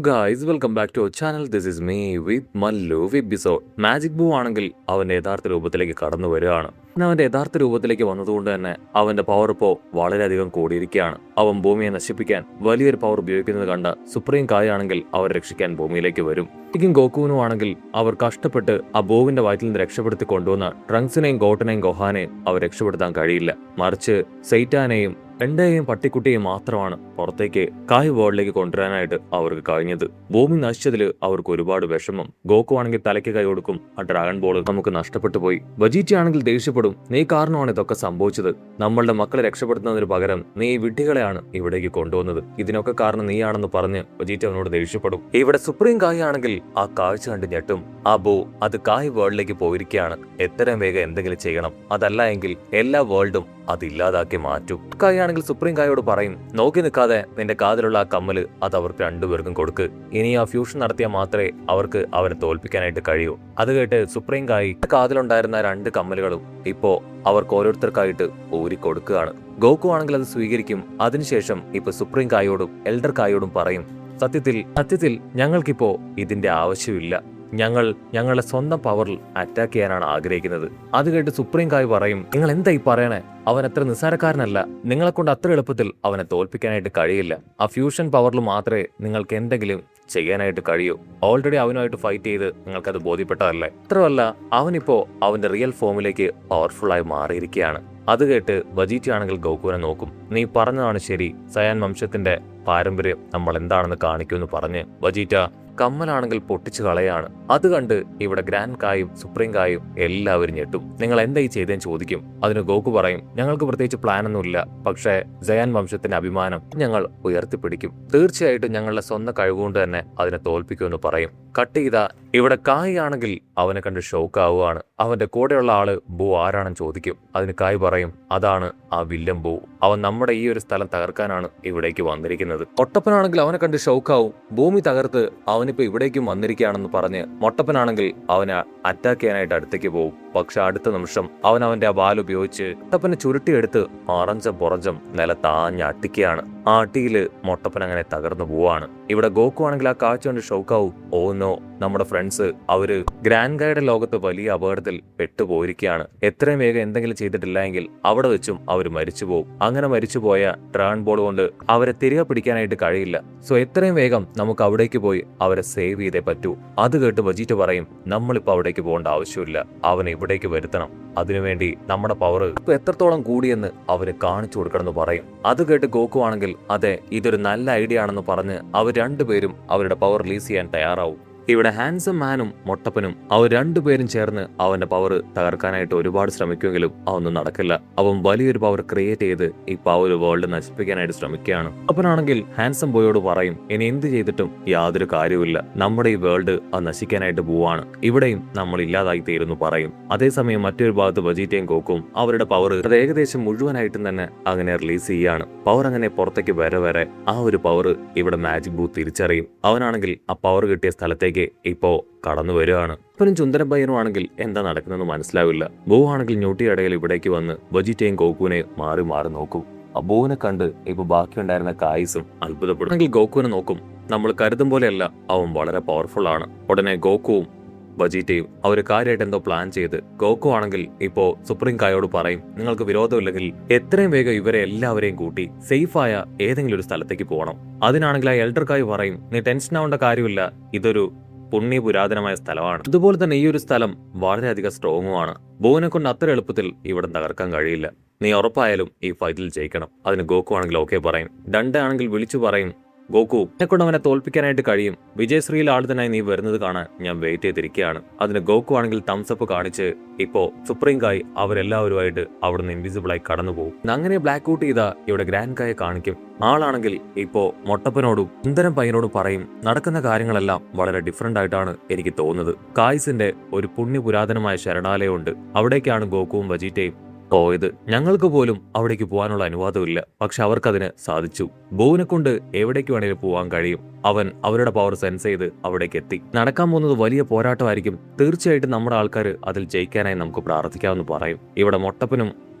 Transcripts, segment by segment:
Guys welcome back to our channel. This is me with Mallu episode. Magic boo ആണെങ്കിൽ അവന്റെ യഥാർത്ഥ രൂപത്തിലേക്ക് കടന്നു വരികയാണ്. അവന്റെ യഥാർത്ഥ രൂപത്തിലേക്ക് വന്നതുകൊണ്ട് തന്നെ അവന്റെ പവർ ഇപ്പോൾ വളരെയധികം കൂടിയിരിക്കുകയാണ്. അവൻ ഭൂമിയെ നശിപ്പിക്കാൻ വലിയൊരു പവർ ഉപയോഗിക്കുന്നത് കണ്ട സുപ്രീം കായാണെങ്കിൽ അവരെ രക്ഷിക്കാൻ ഭൂമിയിലേക്ക് വരും. ഗോക്കുവിനും ആണെങ്കിൽ അവർ കഷ്ടപ്പെട്ട് ആ ബോവിന്റെ വയറ്റിൽ നിന്ന് രക്ഷപ്പെടുത്തി കൊണ്ടുവന്ന ട്രങ്ക്സിനെയും ഗോട്ടനെയും ഗോഹാനെയും അവർ രക്ഷപ്പെടുത്താൻ കഴിയില്ല. മറിച്ച് സെയ്റ്റാനെയും എൻ്റെയും പട്ടിക്കുട്ടിയും മാത്രമാണ് പുറത്തേക്ക് കായ് വേൾഡിലേക്ക് കൊണ്ടുവരാനായിട്ട് അവർക്ക് കഴിഞ്ഞത്. ഭൂമി നശിച്ചതിൽ അവർക്ക് ഒരുപാട് വിഷമം. ഗോക്കു ആണെങ്കിൽ തലയ്ക്ക് കൈ കൊടുക്കും, ആ ഡ്രാഗൺ ബോൾ നമുക്ക് നഷ്ടപ്പെട്ടു പോയി. വജീറ്റി ആണെങ്കിൽ ദേഷ്യപ്പെടും, നീ കാരണമാണ് ഇതൊക്കെ സംഭവിച്ചത്. നമ്മളുടെ മക്കളെ രക്ഷപ്പെടുത്തുന്നതിന് പകരം നീ വിഡ്ഢികളെയാണ് ഇവിടേക്ക് കൊണ്ടുവന്നത്. ഇതിനൊക്കെ കാരണം നീയാണെന്ന് പറഞ്ഞ് വജീറ്റി അവനോട് ദേഷ്യപ്പെടും. ഇവിടെ സുപ്രീം കായ് ആണെങ്കിൽ ആ കാഴ്ച കണ്ട് ഞെട്ടും. ആ ബോ അത് കായ് വേൾഡിലേക്ക് പോയിരിക്കുകയാണ്. എത്രയും വേഗം എന്തെങ്കിലും ചെയ്യണം, അതല്ല എങ്കിൽ എല്ലാ വേൾഡും അതില്ലാതാക്കി മാറ്റും. കായ് ആണെങ്കിൽ സുപ്രീം കായോട് പറയും, നോക്കി നിൽക്കാതെ നിന്റെ കാതിലുള്ള ആ കമ്മല് അത് അവർക്ക് രണ്ടുപേർക്കും കൊടുക്ക്. ഇനി ആ ഫ്യൂഷൻ നടത്തിയാൽ മാത്രമേ അവർക്ക് അവരെ തോൽപ്പിക്കാനായിട്ട് കഴിയൂ. അത് കേട്ട് സുപ്രീം കായ് കാതിലുണ്ടായിരുന്ന 2 കമ്മലുകളും ഇപ്പോ അവർക്ക് ഓരോരുത്തർക്കായിട്ട് ഊരിക്കൊടുക്കുകയാണ്. ഗോക്കു ആണെങ്കിൽ അത് സ്വീകരിക്കും. അതിനുശേഷം ഇപ്പൊ സുപ്രീം കായോടും എൽഡർ കായോടും പറയും, സത്യത്തിൽ ഞങ്ങൾക്കിപ്പോ ഇതിന്റെ ആവശ്യമില്ല. ഞങ്ങളുടെ സ്വന്തം പവറിൽ അറ്റാക്ക് ചെയ്യാനാണ് ആഗ്രഹിക്കുന്നത്. അത് കേട്ട് സുപ്രീം കായ് പറയും, നിങ്ങൾ എന്തായി പറയണേ? അവൻ അത്ര നിസ്സാരക്കാരനല്ല. നിങ്ങളെ കൊണ്ട് അത്ര എളുപ്പത്തിൽ അവനെ തോൽപ്പിക്കാനായിട്ട് കഴിയില്ല. ആ ഫ്യൂഷൻ പവറിൽ മാത്രമേ നിങ്ങൾക്ക് എന്തെങ്കിലും ചെയ്യാനായിട്ട് കഴിയൂ. ഓൾറെഡി അവനുമായിട്ട് ഫൈറ്റ് ചെയ്ത് നിങ്ങൾക്കത് ബോധ്യപ്പെട്ടതല്ലേ? അത്രമല്ല, അവനിപ്പോ അവന്റെ റിയൽ ഫോമിലേക്ക് പവർഫുൾ ആയി മാറിയിരിക്കുകയാണ്. അത് കേട്ട് വജീറ്റി ആണെങ്കിൽ ഗോകുവിനെ നോക്കും. നീ പറഞ്ഞതാണ് ശരി, സയാൻ വംശത്തിന്റെ പാരമ്പര്യം നമ്മൾ എന്താണെന്ന് കാണിക്കുമെന്ന് പറഞ്ഞ് വജീറ്റ കമ്മലാണെങ്കിൽ പൊട്ടിച്ചു കളയാണ്. അത് കണ്ട് ഇവിടെ ഗ്രാൻഡ് കായും സുപ്രീം കായും എല്ലാവരും ഞെട്ടും. നിങ്ങൾ എന്തായി ചെയ്തേന്ന് ചോദിക്കും. അതിന് ഗോകു പറയും, ഞങ്ങൾക്ക് പ്രത്യേകിച്ച് പ്ലാനൊന്നുമില്ല, പക്ഷേ സയാൻ വംശത്തിന്റെ അഭിമാനം ഞങ്ങൾ ഉയർത്തിപ്പിടിക്കും. തീർച്ചയായിട്ടും ഞങ്ങളുടെ സ്വന്തം കഴിവുകൊണ്ട് തന്നെ അതിനെ തോൽപ്പിക്കുമെന്ന് പറയും. കട്ട് ചെയ്ത ഇവിടെ കായ് ആണെങ്കിൽ അവനെ കണ്ട് ഷോക്ക് ആവുകയാണ്. അവന്റെ കൂടെയുള്ള ആള് ബോ ആരാണെന്ന് ചോദിക്കും. അതിന് കായ് പറയും, അതാണ് ആ വില്ലൻ ബോ. അവൻ നമ്മുടെ ഈ ഒരു സ്ഥലം തകർക്കാനാണ് ഇവിടേക്ക് വന്നിരിക്കുന്നത്. മൊട്ടപ്പനാണെങ്കിൽ അവനെ കണ്ട് ഷോക്കാവും. ഭൂമി തകർത്ത് അവനിപ്പോ ഇവിടേക്കും വന്നിരിക്കുകയാണെന്ന് പറഞ്ഞ് മൊട്ടപ്പനാണെങ്കിൽ അവനെ അറ്റാക്ക് ചെയ്യാനായിട്ട് അടുത്തേക്ക് പോകും. പക്ഷെ അടുത്ത നിമിഷം അവന്റെ ആ ബാൽ ഉപയോഗിച്ച് മൊട്ടപ്പനെ ചുരുട്ടിയെടുത്ത് പുറഞ്ചം നിലത്താഞ്ഞ് അട്ടിക്കുകയാണ്. ആ അട്ടിയില് മൊട്ടപ്പൻ അങ്ങനെ തകർന്നു പോവാണ്. ഇവിടെ ഗോക്കു ആണെങ്കിൽ ആ കാഴ്ച കൊണ്ട് ഷോക്കാവും. ഓ നോ, നമ്മുടെ ഫ്രണ്ട്സ് അവര് ഗ്രാൻഡ് ഗൈഡ് ലോകത്ത് വലിയ അപകടത്തിൽ പെട്ടുപോയിരിക്കുകയാണ്. എത്രയും വേഗം എന്തെങ്കിലും ചെയ്തിട്ടില്ല എങ്കിൽ അവിടെ വെച്ചും അവർ മരിച്ചുപോകും. അങ്ങനെ മരിച്ചുപോയ ഡ്രാഗൺ ബോൾ കൊണ്ട് അവരെ തിരികെ പിടിക്കാനായിട്ട് കഴിയില്ല. സോ എത്രയും വേഗം നമുക്ക് അവിടേക്ക് പോയി അവരെ സേവ് ചെയ്തേ പറ്റൂ. അത് കേട്ട് വജീറ്റ് പറയും, നമ്മളിപ്പോ അവിടേക്ക് പോകേണ്ട ആവശ്യമില്ല, അവനെ ഇവിടേക്ക് വരുത്തണം. അതിനുവേണ്ടി നമ്മുടെ പവർ ഇപ്പൊ എത്രത്തോളം കൂടിയെന്ന് അവര് കാണിച്ചു കൊടുക്കണമെന്ന് പറയും. അത് കേട്ട് ഗോക്കു ആണെങ്കിൽ അതെ, ഇതൊരു നല്ല ഐഡിയ ആണെന്ന് പറഞ്ഞ് അവർ രണ്ടുപേരും അവരുടെ പവർ റിലീസ് ചെയ്യാൻ തയ്യാറാവും. ഇവിടെ ഹാൻസം മാനും മൊട്ടപ്പനും അവർ രണ്ടുപേരും ചേർന്ന് അവന്റെ പവർ തകർക്കാനായിട്ട് ഒരുപാട് ശ്രമിക്കുമെങ്കിലും അതൊന്നും നടക്കില്ല. അവൻ വലിയൊരു പവർ ക്രിയേറ്റ് ചെയ്ത് ഇപ്പൊ ആ ഒരു വേൾഡ് നശിപ്പിക്കാനായിട്ട് ശ്രമിക്കുകയാണ്. അപ്പനാണെങ്കിൽ ഹാൻസം ബോയോട് പറയും, ഇനി എന്ത് ചെയ്തിട്ടും യാതൊരു കാര്യവുമില്ല, നമ്മുടെ ഈ വേൾഡ് അത് നശിക്കാനായിട്ട് പോവാണ്, ഇവിടെയും നമ്മൾ ഇല്ലാതായി തീരുന്നു പറയും. അതേസമയം മറ്റൊരു ഭാഗത്ത് വജീറ്റയും ഗോക്കും അവരുടെ പവർ അത് ഏകദേശം മുഴുവനായിട്ടും തന്നെ അങ്ങനെ റിലീസ് ചെയ്യാണ്. പവർ അങ്ങനെ പുറത്തേക്ക് വരെ ആ ഒരു പവർ ഇവിടെ മാജിക് ബൂ തിരിച്ചറിയും. അവനാണെങ്കിൽ ആ പവർ കിട്ടിയ സ്ഥലത്തേക്ക് ഇപ്പോ കടന്നു വരികയാണ്. ഇപ്പനും ചുന്ദരം പയ്യനും ആണെങ്കിൽ എന്താ നടക്കുന്നതെന്ന് മനസ്സിലാവില്ല. ബോ ആണെങ്കിൽ ഞൊട്ടിയിടയിൽ ഇവിടേക്ക് വന്ന് വജിറ്റയും ഗോകുവിനെയും മാറി നോക്കും. ആ ബോവിനെ കണ്ട് ഇപ്പൊ ബാക്കിയുണ്ടായിരുന്ന കായ്സും അത്ഭുതപ്പെടും. ഗോകുവിനെ നോക്കും. നമ്മൾ കരുതും പോലെയല്ല, അവൻ വളരെ പവർഫുൾ ആണ്. ഉടനെ ഗോകുവും വജീറ്റയും അവര് കാര്യമായിട്ട് എന്തോ പ്ലാൻ ചെയ്ത് ഗോക്കു ആണെങ്കിൽ ഇപ്പോ സുപ്രീം കായോട് പറയും, നിങ്ങൾക്ക് വിരോധമില്ലെങ്കിൽ എത്രയും വേഗം ഇവരെ എല്ലാവരെയും കൂട്ടി സേഫായ ഏതെങ്കിലും ഒരു സ്ഥലത്തേക്ക് പോകണം. അതിനാണെങ്കിൽ ആ എൽഡർ കായ് പറയും, നീ ടെൻഷൻ ആവേണ്ട കാര്യമില്ല, ഇതൊരു പുണ്യപുരാതനമായ സ്ഥലമാണ്. അതുപോലെ തന്നെ ഈ ഒരു സ്ഥലം വളരെയധികം സ്ട്രോങ്ങുമാണ്. ബോവിനെ കൊണ്ട് അത്ര എളുപ്പത്തിൽ ഇവിടെ തകർക്കാൻ കഴിയില്ല. നീ ഉറപ്പായാലും ഈ ഫൈറ്റിൽ ജയിക്കണം. അതിന് ഗോക്കു ആണെങ്കിൽ ഓക്കെ പറയും. ഡണ്ട ആണെങ്കിൽ വിളിച്ചു പറയും, ഗോക്കു എന്നെക്കൊണ്ട് അവനെ തോൽപ്പിക്കാനായിട്ട് കഴിയും. വിജയശ്രീയിൽ ആളുതനായി നീ വരുന്നത് കാണാൻ ഞാൻ വെയിറ്റ് ചെയ്തിരിക്കുകയാണ്. അതിന് ഗോക്കു ആണെങ്കിൽ തംസപ്പ് കാണിച്ച് ഇപ്പോ സുപ്രീം കായ് അവരെല്ലാവരുമായിട്ട് അവിടുന്ന് ഇൻവിസിബിൾ ആയി കടന്നുപോകും. അങ്ങനെ ബ്ലാക്ക് ഔട്ട് ചെയ്ത ഇവിടെ ഗ്രാൻഡ് കായെ കാണിക്കും. ആളാണെങ്കിൽ ഇപ്പോ മൊട്ടപ്പനോടും സുന്ദരം പയ്യനോടും പറയും, നടക്കുന്ന കാര്യങ്ങളെല്ലാം വളരെ ഡിഫറെന്റ് ആയിട്ടാണ് എനിക്ക് തോന്നുന്നത്. കായ്സിന്റെ ഒരു പുണ്യപുരാതനമായ ശരണാലയമുണ്ട്, അവിടേക്കാണ് ഗോക്കുവും വജീറ്റയും പോയത്. ഞങ്ങൾക്ക് പോലും അവിടേക്ക് പോകാനുള്ള അനുവാദമില്ല, പക്ഷെ അവർക്കതിന് സാധിച്ചു. ബോവിനെ കൊണ്ട് എവിടേക്ക് വേണേലും പോകാൻ കഴിയും. അവൻ അവരുടെ പവർ സെൻസ് ചെയ്ത് അവിടേക്ക് എത്തി. നടക്കാൻ പോകുന്നത് വലിയ പോരാട്ടമായിരിക്കും. തീർച്ചയായിട്ടും നമ്മുടെ ആൾക്കാർ അതിൽ ജയിക്കാനായി നമുക്ക് പ്രാർത്ഥിക്കാമെന്ന് പറയും. ഇവിടെ മൊട്ടപ്പനും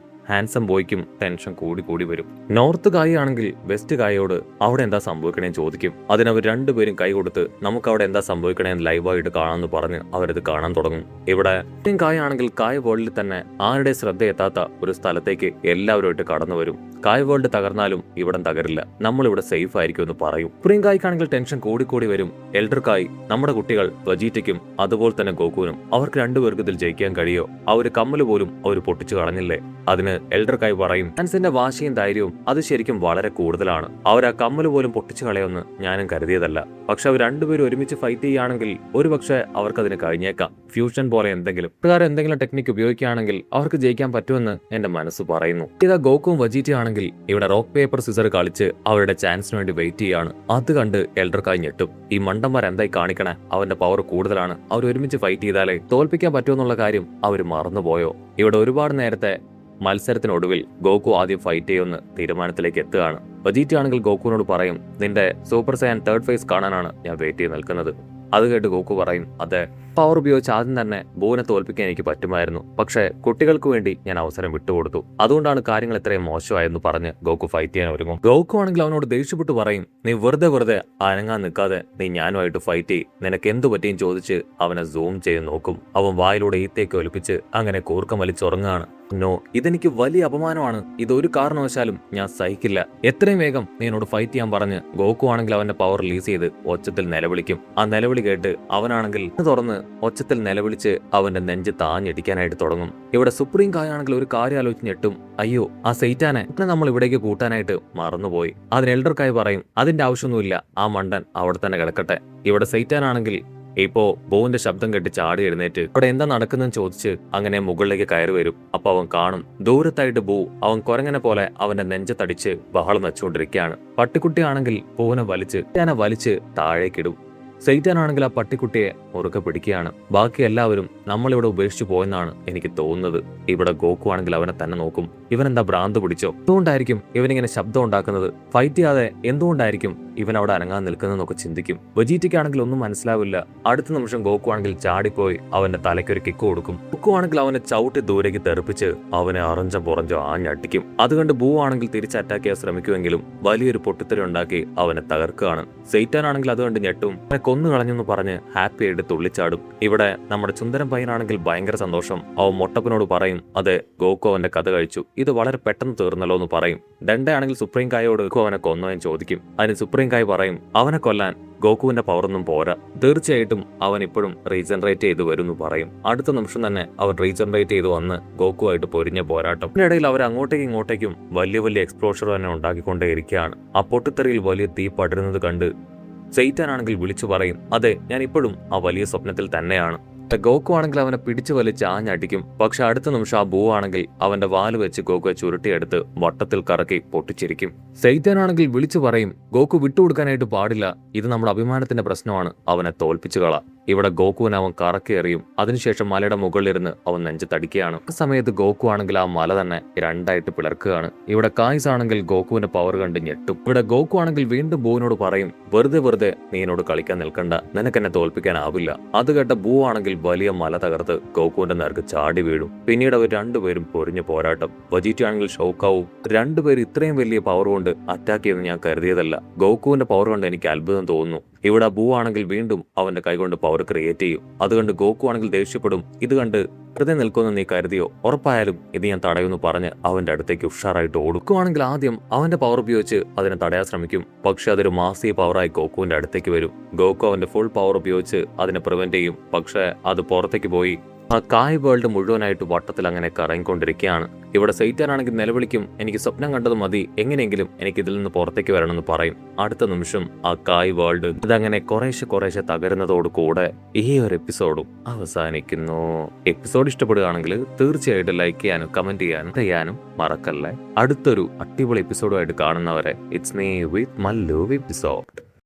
ഹാൻസം ബോയ്ക്കും ടെൻഷൻ കൂടി വരും. നോർത്ത് കായ് ആണെങ്കിൽ വെസ്റ്റ് കായോട് അവിടെ എന്താ സംഭവിക്കണേന്ന് ചോദിക്കും. അതിനവർ രണ്ടുപേരും കൈ കൊടുത്ത് നമുക്ക് അവിടെ എന്താ സംഭവിക്കണേന്ന് ലൈവായിട്ട് കാണാമെന്ന് പറഞ്ഞ് അവരത് കാണാൻ തുടങ്ങും. ഇവിടെ കായ് ആണെങ്കിൽ കായ് വേൾഡിൽ തന്നെ ആരുടെ ശ്രദ്ധ എത്താത്ത ഒരു സ്ഥലത്തേക്ക് എല്ലാവരുമായിട്ട് കടന്നു വരും. കായ് വേൾഡ് തകർന്നാലും ഇവിടം തകരില്ല, നമ്മളിവിടെ സേഫ് ആയിരിക്കും എന്ന് പറയും. സുപ്രീം കായ്ക്കാണെങ്കിൽ ടെൻഷൻ കൂടി വരും. എൽഡർ കായ് നമ്മുടെ കുട്ടികൾ വെജീറ്റയ്ക്കും അതുപോലെ തന്നെ ഗോകുവിനും അവർക്ക് രണ്ടുപേർക്ക് ഇതിൽ ജയിക്കാൻ കഴിയോ? അവര് കമ്മല് പോലും അവർ പൊട്ടിച്ചു കളഞ്ഞില്ലേ? അതിന് എൽഡർ കായ് പറയും ഹാൻസിന്റെ വാശിയും ധൈര്യവും അത് ശരിക്കും വളരെ കൂടുതലാണ്. അവർ ആ കമ്മല് പോലും പൊട്ടിച്ചു കളയുമെന്ന് ഞാനും കരുതിയതല്ല. പക്ഷെ അവർ രണ്ടുപേരും ഒരുമിച്ച് ഫൈറ്റ് ചെയ്യുകയാണെങ്കിൽ ഒരുപക്ഷെ അവർക്കതിന് കഴിഞ്ഞേക്കാം. ഫ്യൂഷൻ പോലെ എന്തെങ്കിലും ടെക്നിക്ക് ഉപയോഗിക്കുകയാണെങ്കിൽ അവർക്ക് ജയിക്കാൻ പറ്റുമെന്ന് എന്റെ മനസ്സ് പറയുന്നു. ഇതാ ഗോകുവും വെജീറ്റയും ആണെങ്കിൽ ഇവിടെ റോക്ക് പേപ്പർ സിസർ കളിച്ച് അവരുടെ ചാൻസിന് വേണ്ടി വെയിറ്റ് ചെയ്യാണ്. അത് കണ്ട് എൽഡർ കായ് ഞെട്ടും. ഈ മണ്ടന്മാർ എന്തായി കാണിക്കണേ? അവന്റെ പവർ കൂടുതലാണ്, അവർ ഒരുമിച്ച് ഫൈറ്റ് ചെയ്താലേ തോൽപ്പിക്കാൻ പറ്റുമെന്നുള്ള കാര്യം അവർ മറന്നുപോയോ? ഇവിടെ ഒരുപാട് നേരത്തെ മത്സരത്തിനൊടുവിൽ ഗോകു ആദ്യം ഫൈറ്റ് ചെയ്യുമെന്ന് തീരുമാനത്തിലേക്ക് എത്തുകയാണ്. വെജീറ്റ ആണെങ്കിൽ ഗോകുവിനോട് പറയും നിന്റെ സൂപ്പർ സയൻ തേർഡ് ഫേസ് കാണാനാണ് ഞാൻ വെയിറ്റ് ചെയ്ത് നിൽക്കുന്നത്. അത് കേട്ട് ഗോകു പറയും അതെ, പവർ ഉപയോഗിച്ച് ആദ്യം തന്നെ ബോനെ തോൽപ്പിക്കാൻ എനിക്ക് പറ്റുമായിരുന്നു, പക്ഷേ കുട്ടികൾക്ക് വേണ്ടി ഞാൻ അവസരം വിട്ടുകൊടുത്തു, അതുകൊണ്ടാണ് കാര്യങ്ങൾ ഇത്രയും മോശമായെന്ന് പറഞ്ഞ് ഗോകു ഫൈറ്റ് ചെയ്യാൻ ഒരുങ്ങും. ഗോകു ആണെങ്കിൽ അവനോട് ദേഷ്യപ്പെട്ട് പറയും നീ വെറുതെ അനങ്ങാൻ നിൽക്കാതെ നീ ഞാനുമായിട്ട് ഫൈറ്റ് ചെയ്യും, നിനക്ക് എന്തു പറ്റിയും ചോദിച്ച് അവനെ സൂം ചെയ്ത് നോക്കും. അവൻ വായിലൂടെ ഈത്തേക്ക് ഒലിപ്പിച്ച് അങ്ങനെ കൂർക്കം വലിച്ചുറങ്ങാണ്. നോ, ഇതെനിക്ക് വലിയ അപമാനമാണ്, ഇതൊരു കാരണവശാലും ഞാൻ സഹിക്കില്ല, എത്രയും വേഗം നീ എന്നോട് ഫൈറ്റ് ചെയ്യാൻ പറഞ്ഞ് ഗോകു ആണെങ്കിൽ അവന്റെ പവർ റിലീസ് ചെയ്ത് ഒച്ചത്തിൽ നിലവിളിക്കും. ആ നിലവിളി കേട്ട് അവനാണെങ്കിൽ തുറന്ന് ഒച്ചത്തിൽ നിലവിളിച്ച് അവന്റെ നെഞ്ച് താഞ്ഞിടിക്കാനായിട്ട് തുടങ്ങും. ഇവിടെ സുപ്രീം കായ് ആണെങ്കിൽ ഒരു കാര്യം ആലോചിച്ച് ഞെട്ടും. അയ്യോ, ആ സെയ്റ്റാനെ നമ്മൾ ഇവിടേക്ക് കൂട്ടാനായിട്ട് മറന്നുപോയി. അതിന് എൽഡർ കായ് പറയും അതിന്റെ ആവശ്യമൊന്നുമില്ല, ആ മണ്ടൻ അവിടെ തന്നെ കിടക്കട്ടെ. ഇവിടെ സെയ്റ്റാനാണെങ്കിൽ ഇപ്പോ ബോന്റെ ശബ്ദം കേട്ട് ചാടി എഴുന്നേറ്റ് അവിടെ എന്താ നടക്കുന്നതെന്ന് ചോദിച്ച് അങ്ങനെ മുകളിലേക്ക് കയറി വരും. അപ്പൊ അവൻ കാണും ദൂരത്തായിട്ട് ബോ അവൻ കുരങ്ങനെ പോലെ അവന്റെ നെഞ്ചത്തടിച്ച് ബഹളം വെച്ചുകൊണ്ടിരിക്കുകയാണ്. പട്ടിക്കുട്ടിയാണെങ്കിൽ ബോനെ വലിച്ച് താഴേക്കിടും. സെയ്റ്റാനാണെങ്കിൽ ആ പട്ടിക്കുട്ടിയെ മുറുക്കെ പിടിക്കുകയാണ്. ബാക്കി എല്ലാവരും നമ്മളിവിടെ ഉപേക്ഷിച്ചു പോയെന്നാണ് എനിക്ക് തോന്നുന്നത്. ഇവിടെ ഗോകു ആണെങ്കിൽ അവനെ തന്നെ നോക്കും. ഇവനെന്താ ഭ്രാന്ത് പിടിച്ചോ? എന്തുകൊണ്ടായിരിക്കും ഇവനിങ്ങനെ ശബ്ദം ഉണ്ടാക്കുന്നത്? ഫൈറ്റ് ചെയ്യാതെ എന്തുകൊണ്ടായിരിക്കും ഇവൻ അവിടെ അനങ്ങാൻ നിൽക്കുന്നതെന്നൊക്കെ ചിന്തിക്കും. വെജീറ്റയ്ക്കാണെങ്കിൽ ഒന്നും മനസ്സിലാവില്ല. അടുത്ത നിമിഷം ഗോകു ആണെങ്കിൽ ചാടിപ്പോയി അവന്റെ തലയ്ക്കൊരു കിക്ക് കൊടുക്കും. ഗോകു ആണെങ്കിൽ അവനെ ചവിട്ടി ദൂരേക്ക് തെറിപ്പിച്ച് അവനെ പുറഞ്ചോ ആഞ്ഞടിക്കും. അതുകൊണ്ട് ബൂ ആണെങ്കിൽ തിരിച്ച് അറ്റാക്ക് ചെയ്യാൻ ശ്രമിക്കുമെങ്കിലും വലിയൊരു പൊട്ടിത്തെറി ഉണ്ടാക്കി അവനെ തകർക്കുകയാണ്. സെയ്റ്റാനാണെങ്കിൽ അതുകൊണ്ട് ഞെട്ടും. അവനെ കൊന്നു കളഞ്ഞെന്ന് പറഞ്ഞ് ഹാപ്പി ആയിട്ട് തുള്ളിച്ചാടും. ഇവിടെ നമ്മുടെ ചുന്ദരം പയ്യനാണെങ്കിൽ ഭയങ്കര സന്തോഷം. അവൻ മൊട്ടപ്പനോട് പറയും അതെ, ഗോകു അവന്റെ കഥ കഴിച്ചു, ഇത് വളരെ പെട്ടെന്ന് തീർന്നല്ലോ എന്ന് പറയും. ഡണ്ടയാണെങ്കിൽ സുപ്രീം കായോട് അവനെ കൊന്നവൻ ചോദിക്കും. അതിന് സുപ്രീം കായ് പറയും അവനെ കൊല്ലാൻ ഗോകുവിന്റെ പവറൊന്നും പോരാ, തീർച്ചയായിട്ടും അവൻ ഇപ്പോഴും റീജനറേറ്റ് ചെയ്ത് വരുമെന്ന് പറയും. അടുത്ത നിമിഷം തന്നെ അവൻ റീജനറേറ്റ് ചെയ്ത് വന്ന് ഗോകുവായിട്ട് പൊരിഞ്ഞ പോരാട്ടം. ഇതിനിടയിൽ അവർ അങ്ങോട്ടേക്കും ഇങ്ങോട്ടേക്കും വലിയ എക്സ്പ്ലോഷർ തന്നെ ഉണ്ടാക്കിക്കൊണ്ടേയിരിക്കുകയാണ്. ആ പൊട്ടിത്തെറിയിൽ വലിയ തീ പടരുന്നത് കണ്ട് സെയ്റ്റാനാണെങ്കിൽ വിളിച്ചു പറയും അതെ, ഞാൻ ഇപ്പോഴും ആ വലിയ സ്വപ്നത്തിൽ തന്നെയാണ്. ഗോകു ആണെങ്കിൽ അവനെ പിടിച്ചു വലിച്ച് ആഞ്ഞടിക്കും. പക്ഷെ അടുത്ത നിമിഷം ആ ബൂ ആണെങ്കിൽ അവന്റെ വാല് വെച്ച് ഗോകുയെ ചുരുട്ടിയെടുത്ത് വട്ടത്തിൽ കറക്കി പൊട്ടിച്ചിരിക്കും. സെയ്റ്റാനാണെങ്കിൽ വിളിച്ചു പറയും ഗോകു വിട്ടുകൊടുക്കാനായിട്ട് പാടില്ല, ഇത് നമ്മുടെ അഭിമാനത്തിന്റെ പ്രശ്നമാണ്, അവനെ തോൽപ്പിച്ചു കള. ഇവിടെ ഗോകുവിനെ അവൻ കറക്കിയെറിയും. അതിനുശേഷം മലയുടെ മുകളിലിരുന്ന് അവൻ നെഞ്ച് തടിക്കുകയാണ്. ആ സമയത്ത് ഗോകു ആണെങ്കിൽ ആ മല തന്നെ രണ്ടായിട്ട് പിളർക്കുകയാണ്. ഇവിടെ കായ്സ് ആണെങ്കിൽ ഗോകുവിന്റെ പവർ കണ്ട് ഞെട്ടും. ഇവിടെ ഗോകു ആണെങ്കിൽ വീണ്ടും ബൂവിനോട് പറയും വെറുതെ നീ എന്നോട് കളിക്കാൻ നിൽക്കണ്ട, നിനക്കെന്നെ തോൽപ്പിക്കാനാവില്ല. അത് കേട്ട ബൂ ആണെങ്കിൽ വലിയ മല തകർത്ത് ഗോകുവിന്റെ നേർക്ക് ചാടി വീഴും. പിന്നീട് അവർ രണ്ടുപേരും പൊരിഞ്ഞ പോരാട്ടം. വെജീറ്റ ആണെങ്കിൽ ഷോക്കാവും. രണ്ടുപേരും ഇത്രയും വലിയ പവർ കൊണ്ട് അറ്റാക്ക് ചെയ്യുമെന്ന് ഞാൻ കരുതിയതല്ല. ഗോകുവിന്റെ പവർ കൊണ്ട് എനിക്ക് അത്ഭുതം തോന്നുന്നു. ഇവിടെ ബൂ ആണെങ്കിൽ വീണ്ടും അവന്റെ കൈകൊണ്ട് പവർ ക്രിയേറ്റ് ചെയ്യും. അതുകൊണ്ട് ഗോകു ആണെങ്കിൽ ദേഷ്യപ്പെടും. ഇത് കണ്ട് വെറുതെ നിൽക്കുമെന്ന് നീ കരുതിയോ? ഉറപ്പായാലും ഇത് ഞാൻ തടയുമെന്ന് പറഞ്ഞ് അവന്റെ അടുത്തേക്ക് ഉഷാറായിട്ട് ഓടും. ആണെങ്കിൽ ആദ്യം അവന്റെ പവർ ഉപയോഗിച്ച് അതിനെ തടയാൻ ശ്രമിക്കും. പക്ഷെ അതൊരു മാസീ പവറായി ഗോകുവിന്റെ അടുത്തേക്ക് വരും. ഗോകു അവന്റെ ഫുൾ പവർ ഉപയോഗിച്ച് അതിനെ പ്രിവെന്റ് ചെയ്യും. പക്ഷെ അത് പുറത്തേക്ക് പോയി ആ കായ് വേൾഡ് മുഴുവനായിട്ട് വട്ടത്തിൽ അങ്ങനെ കറങ്ങിക്കൊണ്ടിരിക്കുകയാണ്. ഇവിടെ സെയ്റ്റാനാണെങ്കിൽ നിലവിളിക്കും എനിക്ക് സ്വപ്നം കണ്ടത് മതി, എങ്ങനെയെങ്കിലും എനിക്ക് ഇതിൽ നിന്ന് പുറത്തേക്ക് വരണമെന്ന് പറയും. അടുത്ത നിമിഷം ആ കായ് വേൾഡ് ഇതങ്ങനെ കുറേശ്ശെ തകരുന്നതോട് കൂടെ ഈ ഒരു എപ്പിസോഡും അവസാനിക്കുന്നു. എപ്പിസോഡ് ഇഷ്ടപ്പെടുകയാണെങ്കിൽ തീർച്ചയായിട്ടും ലൈക്ക് ചെയ്യാനും കമന്റ് ചെയ്യാനും മറക്കല്ലേ. അടുത്തൊരു അടിപൊളി എപ്പിസോഡുമായിട്ട് കാണുന്നവരെ it's me with Mallu episode.